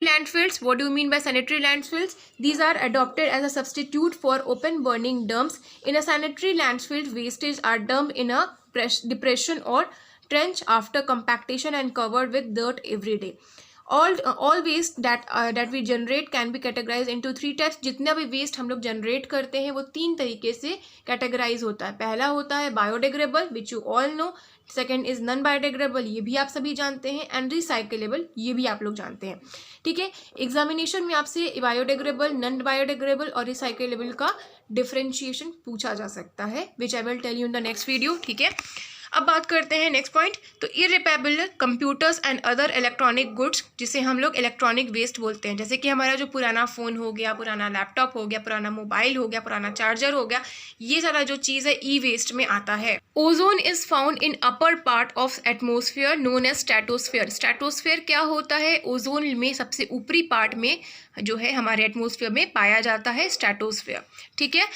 Landfills, what do you mean by sanitary landfills? These are adopted as a substitute for open burning dumps. In a sanitary landfill, wastage are dumped in a depression or trench after compactation and covered with dirt every day. All waste that we generate can be categorized into three types. जितना भी waste हम लोग generate करते हैं वो तीन तरीके से कैटेगराइज होता है. पहला होता है biodegradable, which you all know. Second is non biodegradable, ये भी आप सभी जानते हैं. एंड रिसाइकलेबल, ये भी आप लोग जानते हैं. ठीक है, एग्जामिनेशन में आपसे बायोडिग्रेडेबल, नॉन बायोडिग्रेडेबल और रिसाइकलेबल का डिफरेंशिएशन पूछा जा सकता है, which I will tell you in the next video. ठीक है, अब बात करते हैं नेक्स्ट पॉइंट. तो irreparable computers and other electronic goods, जिसे हम लोग इलेक्ट्रॉनिक वेस्ट बोलते हैं, जैसे कि हमारा जो पुराना फ़ोन हो गया, पुराना लैपटॉप हो गया, पुराना मोबाइल हो गया, पुराना चार्जर हो गया, ये सारा जो चीज़ है ई वेस्ट में आता है. Ozone is found in upper part of atmosphere known as stratosphere. Stratosphere क्या होता है? ओजोन में सबसे ऊपरी पार्ट में जो है हमारे एटमोसफियर में पाया जाता है स्ट्रेटोस्फियर. ठीक है,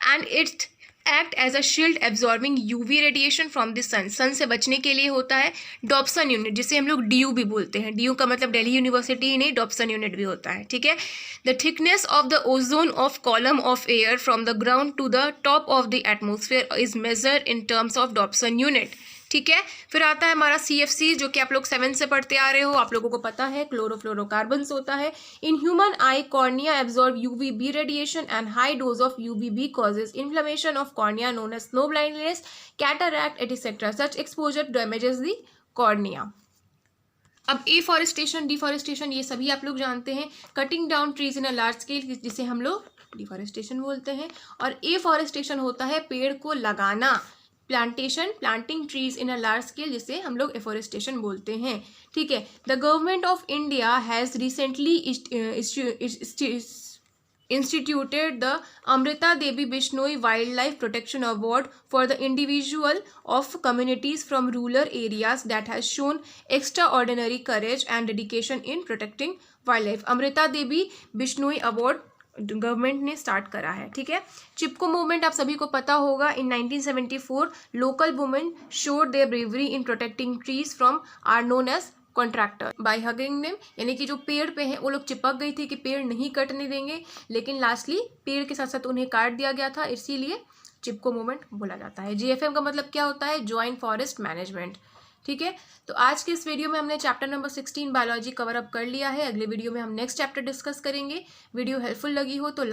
and it's act as a shield absorbing UV radiation from the sun. Sun से बचने के लिए होता है. डॉप्सन यूनिट, जिसे हम लोग DU भी बोलते हैं. DU का मतलब दिल्ली यूनिवर्सिटी ही नहीं, डॉप्सन यूनिट भी होता है. ठीक है, the thickness of the ozone of column of air from the ground to the top of the atmosphere is measure in terms of Dobson unit. ठीक है, फिर आता है हमारा CFC, जो कि आप लोग 7 से पढ़ते आ रहे हो, आप लोगों को पता है, क्लोरोफ्लोरोकार्बन्स होता है. In human eye cornea absorb UVB radiation and high dose of UVB causes inflammation of cornea known as snow blindness, cataract etcetera. Such exposure damages the cornea. अब एफॉरेस्टेशन, डिफॉरेस्टेशन, ये सभी आप लोग जानते हैं. Cutting down trees in a large scale, जिसे हम लोग डिफॉरेस्टेशन बोलते हैं. और एफॉरेस्टेशन होता है पेड़ को लगाना. Plantation, planting trees in a large scale, जिसे हम लोग एफोरेस्टेशन बोलते हैं. ठीक है, the government of India has recently instituted the Amrita Devi Bishnoi Wildlife Protection Award for the individual of communities from rural areas that has shown extraordinary courage and dedication in protecting wildlife. Amrita Devi Bishnoi award government ने start करा है. ठीक है, चिपको movement आप सभी को पता होगा. In 1974 local women showed their bravery in protecting trees from are known as contractor by hugging them. यानी कि जो पेड़ पे हैं वो लोग चिपक गई थी कि पेड़ नहीं कटने देंगे, लेकिन लास्टली पेड़ के साथ साथ उन्हें काट दिया गया था, इसीलिए चिपको मूवमेंट बोला जाता है. JFM का मतलब क्या होता है? Joint forest management. ठीक है, तो आज के इस वीडियो में हमने chapter number 16 biology cover up कर लिया है. अगले वीडियो में हम नेक्स्ट चैप्टर डिस्कस करेंगे. वीडियो हेल्पफुल लगी हो तो